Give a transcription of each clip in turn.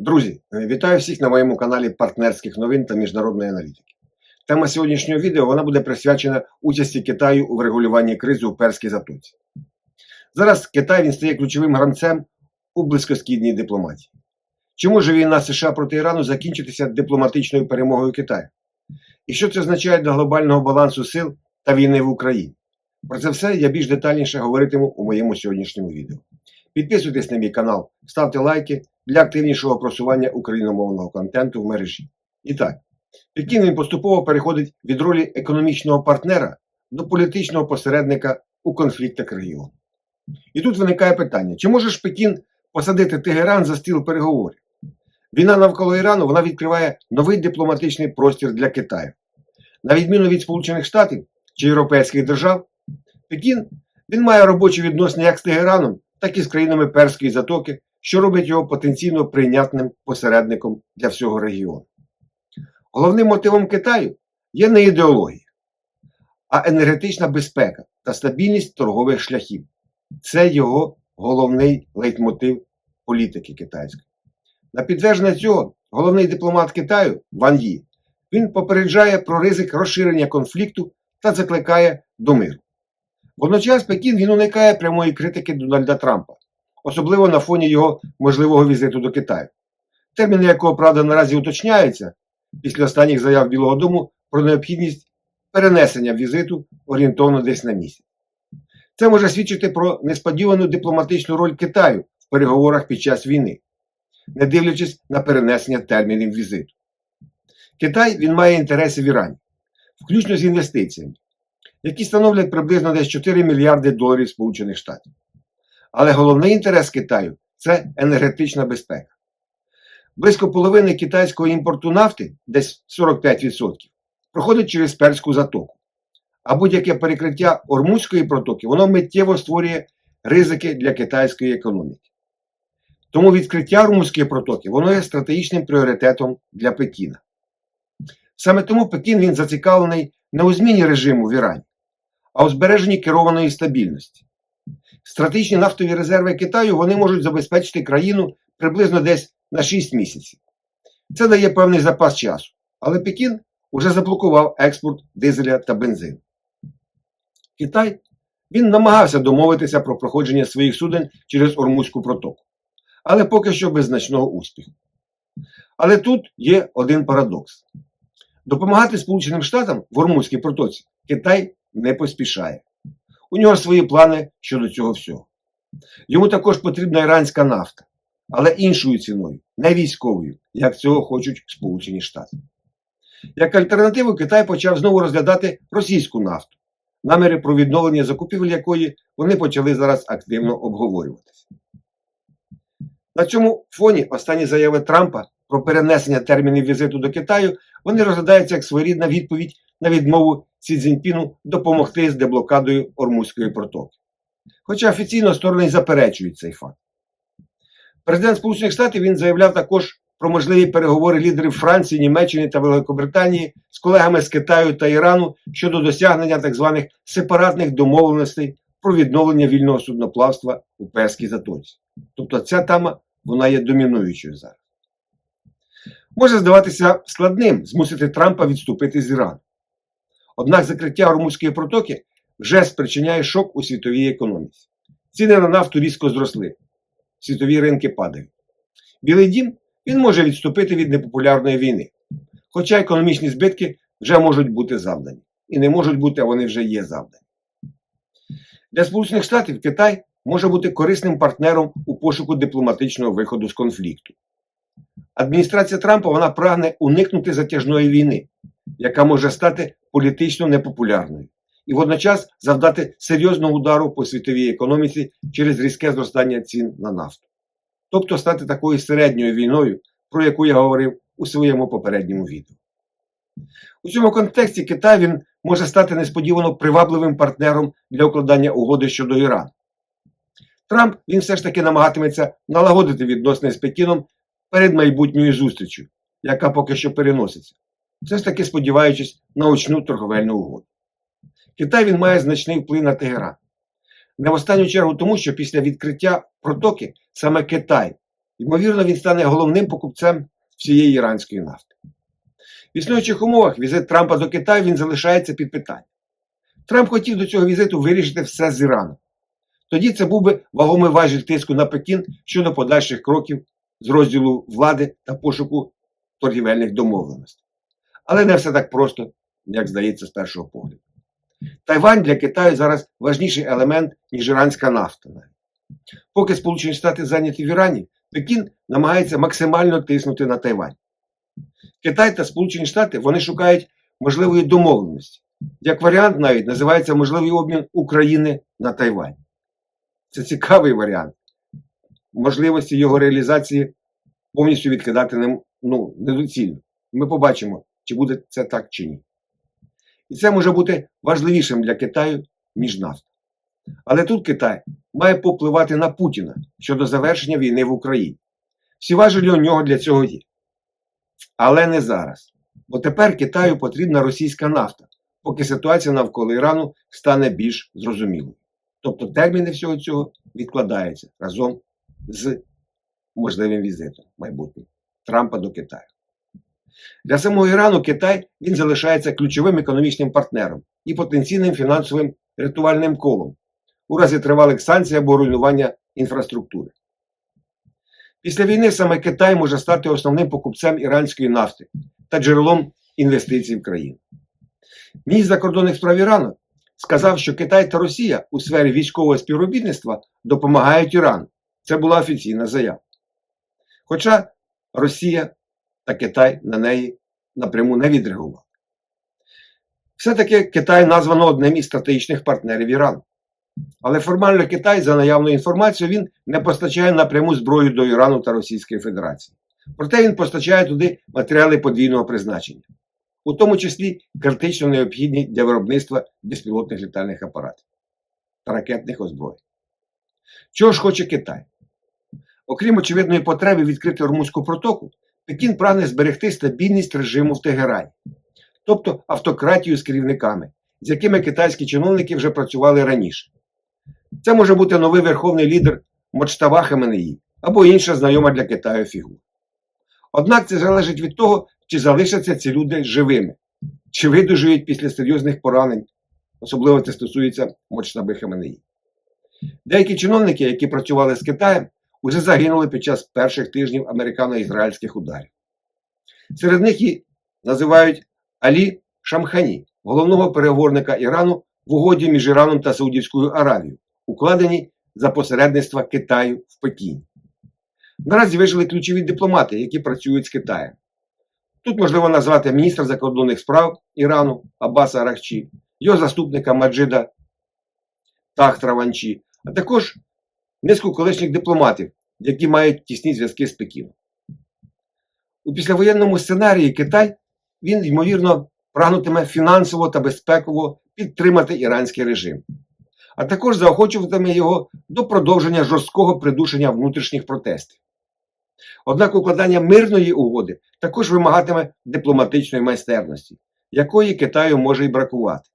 Друзі, вітаю всіх на моєму каналі партнерських новин та міжнародної аналітики. Тема сьогоднішнього відео вона буде присвячена участі Китаю у врегулюванні кризи у Перській затоці. Зараз Китай стає ключовим гравцем у близькосхідній дипломатії. Чи може війна США проти Ірану закінчитися дипломатичною перемогою Китаю? І що це означає для глобального балансу сил та війни в Україні? Про це все я більш детальніше говоритиму у моєму сьогоднішньому відео. Підписуйтесь на мій канал, ставте лайки для активнішого просування україномовного контенту в мережі. І так, Пекін поступово переходить від ролі економічного партнера до політичного посередника у конфліктах регіону. І тут виникає питання, чи може ж Пекін посадити Тегеран за стіл переговорів? Війна навколо Ірану вона відкриває новий дипломатичний простір для Китаю. На відміну від Сполучених Штатів чи європейських держав, Пекін має робочі відносини як з Тегераном, так і з країнами Перської затоки, що робить його потенційно прийнятним посередником для всього регіону. Головним мотивом Китаю є не ідеологія, а енергетична безпека та стабільність торгових шляхів. Це його головний лейтмотив політики китайської. На підтвердження цього, головний дипломат Китаю Ван Ї, він попереджає про ризик розширення конфлікту та закликає до миру. Водночас Пекін уникає прямої критики Дональда Трампа, особливо на фоні його можливого візиту до Китаю, терміни якого, правда, наразі уточняються після останніх заяв Білого Дому про необхідність перенесення візиту орієнтовно десь на місяць. Це може свідчити про несподівану дипломатичну роль Китаю в переговорах під час війни, не дивлячись на перенесення термінів візиту. Китай має інтереси в Ірані, включно з інвестиціями, які становлять приблизно десь 4 мільярди доларів Сполучених Штатів. Але головний інтерес Китаю – це енергетична безпека. Близько половини китайського імпорту нафти, десь 45%, проходить через Перську затоку. А будь-яке перекриття Ормузької протоки, воно миттєво створює ризики для китайської економіки. Тому відкриття Ормузької протоки, воно є стратегічним пріоритетом для Пекіна. Саме тому Пекін зацікавлений не у зміні режиму в Ірані, а у збереженні керованої стабільності. Стратегічні нафтові резерви Китаю вони можуть забезпечити країну приблизно десь на 6 місяців. Це дає певний запас часу, але Пекін уже заблокував експорт дизеля та бензину. Китай намагався домовитися про проходження своїх суден через Ормузьку протоку, але поки що без значного успіху. Але тут є один парадокс. Допомагати Сполученим Штатам в Ормузькій протоці Китай не поспішає. У нього свої плани щодо цього всього. Йому також потрібна іранська нафта, але іншою ціною, не військовою, як цього хочуть Сполучені Штати. Як альтернативу Китай почав знову розглядати російську нафту, наміри про відновлення закупівель якої вони почали зараз активно обговорюватися. На цьому фоні останні заяви Трампа про перенесення термінів візиту до Китаю, вони розглядаються як своєрідна відповідь на відмову Сі Цзіньпіну допомогти з деблокадою Ормузької протоки. Хоча офіційно сторони заперечують цей факт. Президент Сполучених Штатів заявляв також про можливі переговори лідерів Франції, Німеччини та Великобританії з колегами з Китаю та Ірану щодо досягнення так званих сепаратних домовленостей про відновлення вільного судноплавства у Перській затоці. Тобто ця тема, вона є домінуючою зараз. Може здаватися складним змусити Трампа відступити з Ірану. Однак закриття Ормузької протоки вже спричиняє шок у світовій економіці. Ціни на нафту різко зросли. Світові ринки падають. Білий дім, може відступити від непопулярної війни. Хоча економічні збитки вже можуть бути завдані. І не можуть бути, а вони вже є завдані. Для Сполучених Штатів Китай може бути корисним партнером у пошуку дипломатичного виходу з конфлікту. Адміністрація Трампа вона прагне уникнути затяжної війни, яка може стати політично непопулярною, і водночас завдати серйозного удару по світовій економіці через різке зростання цін на нафту. Тобто стати такою середньою війною, про яку я говорив у своєму попередньому відео. У цьому контексті Китай може стати несподівано привабливим партнером для укладання угоди щодо Ірану. Трамп все ж таки намагатиметься налагодити відносини з Пекіном перед майбутньою зустрічю, яка поки що переноситься, все ж таки сподіваючись на очну торговельну угоду. Китай має значний вплив на Тегеран. Не в останню чергу тому, що після відкриття протоки саме Китай Ймовірно, він стане головним покупцем всієї іранської нафти. В існуючих умовах візит Трампа до Китаю він залишається під питанням. Трамп хотів до цього візиту вирішити все з Іраном. Тоді це був би вагомий важіль тиску на Пекін щодо подальших кроків з розділу влади та пошуку торгівельних домовленостей. Але не все так просто, як здається з першого погляду. Тайвань для Китаю зараз важніший елемент, ніж іранська нафта. Поки Сполучені Штати зайняті в Ірані, Пекін намагається максимально тиснути на Тайвань. Китай та Сполучені Штати вони шукають можливої домовленості. Як варіант навіть називається можливий обмін України на Тайвань. Це цікавий варіант. Можливості його реалізації повністю відкидати недоцільно. Ми побачимо, чи буде це так чи ні. І це може бути важливішим для Китаю, ніж нафта. Але тут Китай має попливати на Путіна щодо завершення війни в Україні. Всі важелі у нього для цього є. Але не зараз. Бо тепер Китаю потрібна російська нафта, поки ситуація навколо Ірану стане більш зрозумілою. Тобто терміни всього цього відкладаються разом з можливим візитом майбутнім Трампа до Китаю. Для самого Ірану Китай він залишається ключовим економічним партнером і потенційним фінансовим рятувальним колом у разі тривалих санкцій або руйнування інфраструктури. Після війни саме Китай може стати основним покупцем іранської нафти та джерелом інвестицій в країну. Міністр закордонних справ Ірану сказав, що Китай та Росія у сфері військового співробітництва допомагають Ірану. Це була офіційна заява. Хоча Росія та Китай на неї напряму не відреагували. Все-таки Китай названо одним із стратегічних партнерів Ірану. Але формально Китай, за наявною інформацією, він не постачає напряму зброю до Ірану та Російської Федерації. Проте він постачає туди матеріали подвійного призначення, у тому числі критично необхідні для виробництва безпілотних літальних апаратів та ракетних озброєнь. Чого ж хоче Китай? Окрім очевидної потреби відкрити Ормузьку протоку, Пекін прагне зберегти стабільність режиму в Тегерані, тобто автократію з керівниками, з якими китайські чиновники вже працювали раніше. Це може бути новий верховний лідер Моджтаба Хаменеї або інша знайома для Китаю фігура. Однак це залежить від того, чи залишаться ці люди живими, чи видужують після серйозних поранень, особливо це стосується Моджтаби Хаменеї. Деякі чиновники, які працювали з Китаєм, уже загинули під час перших тижнів американо-ізраїльських ударів. Серед них і називають Алі Шамхані, головного переговорника Ірану в угоді між Іраном та Саудівською Аравією, укладеній за посередництва Китаю в Пекіні. Наразі вижили ключові дипломати, які працюють з Китаєм. Тут можливо назвати міністра закордонних справ Ірану Аббаса Аракчі, його заступника Маджида Тахт-Раванчі, а також низку колишніх дипломатів, які мають тісні зв'язки з Пекіном. У післявоєнному сценарії Китай, він, ймовірно, прагнутиме фінансово та безпеково підтримати іранський режим, а також заохочуватиме його до продовження жорсткого придушення внутрішніх протестів. Однак укладання мирної угоди також вимагатиме дипломатичної майстерності, якої Китаю може і бракувати.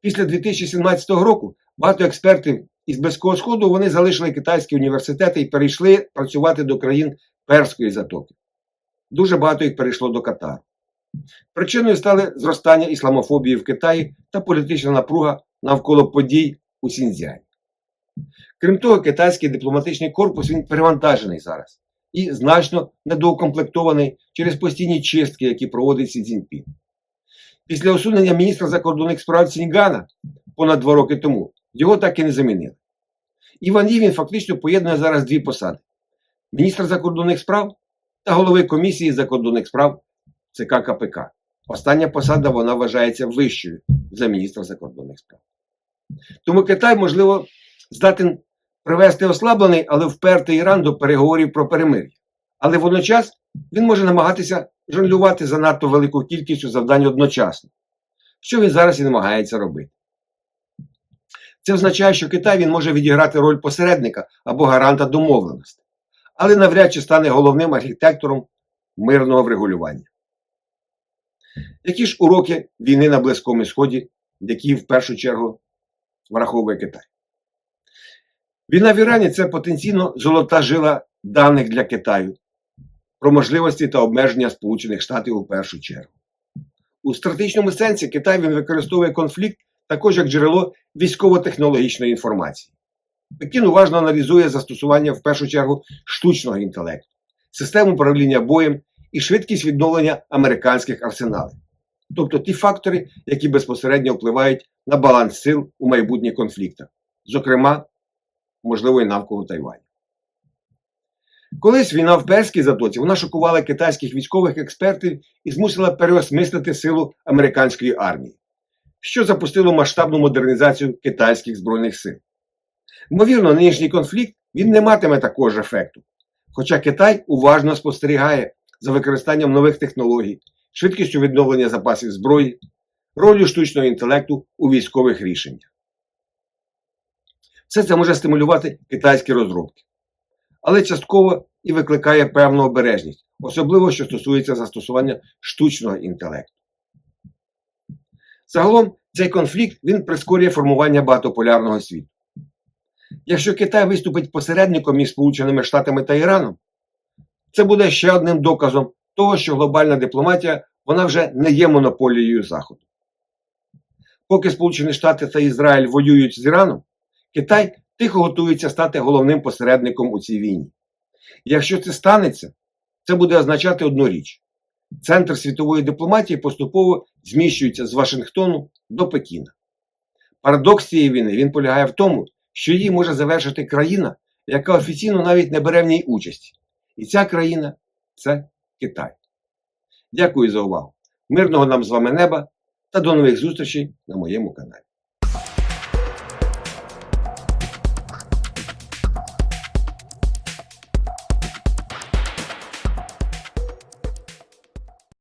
Після 2017 року багато експертів із Близького Сходу вони залишили китайські університети і перейшли працювати до країн Перської затоки. Дуже багато їх перейшло до Катару. Причиною стали зростання ісламофобії в Китаї та політична напруга навколо подій у Сіньцзяні. Крім того, китайський дипломатичний корпус він перевантажений зараз і значно недоукомплектований через постійні чистки, які проводить Сі Цзіньпін. Після усунення міністра закордонних справ Ціньгана понад 2 роки тому його так і не замінили. Іван Ї він фактично поєднує зараз 2 посади – міністра закордонних справ та голови комісії закордонних справ ЦК КПК. Остання посада вона вважається вищою за міністра закордонних справ. Тому Китай, можливо, здатен привести ослаблений, але впертий Іран до переговорів про перемир'я. Але водночас він може намагатися жонглювати занадто велику кількістю завдань одночасно, що він зараз і намагається робити. Це означає, що Китай він може відіграти роль посередника або гаранта домовленості, але навряд чи стане головним архітектором мирного врегулювання. Які ж уроки війни на Близькому Сході, які в першу чергу враховує Китай? Війна в Ірані – це потенційно золота жила даних для Китаю, про можливості та обмеження Сполучених Штатів у першу чергу. У стратегічному сенсі Китай він використовує конфлікт також як джерело військово-технологічної інформації. Пекін уважно аналізує застосування в першу чергу штучного інтелекту, систему управління боєм і швидкість відновлення американських арсеналів. Тобто ті фактори, які безпосередньо впливають на баланс сил у майбутніх конфліктах, зокрема, можливо, і навколо Тайваню. Колись війна в Перській затоці, вона шокувала китайських військових експертів і змусила переосмислити силу американської армії, що запустило масштабну модернізацію китайських збройних сил. Ймовірно, нинішній конфлікт він не матиме такого ж ефекту, хоча Китай уважно спостерігає за використанням нових технологій, швидкістю відновлення запасів зброї, ролью штучного інтелекту у військових рішеннях. Все це може стимулювати китайські розробки, але частково і викликає певну обережність, особливо що стосується застосування штучного інтелекту. Загалом, цей конфлікт він прискорює формування багатополярного світу. Якщо Китай виступить посередником між Сполученими Штатами та Іраном, це буде ще одним доказом того, що глобальна дипломатія вона вже не є монополією Заходу. Поки Сполучені Штати та Ізраїль воюють з Іраном, Китай тихо готується стати головним посередником у цій війні. І якщо це станеться, це буде означати одну річ. Центр світової дипломатії поступово зміщується з Вашингтону до Пекіна. Парадокс цієї війни він полягає в тому, що її може завершити країна, яка офіційно навіть не бере в ній участі. І ця країна – це Китай. Дякую за увагу. Мирного нам з вами неба та до нових зустрічей на моєму каналі.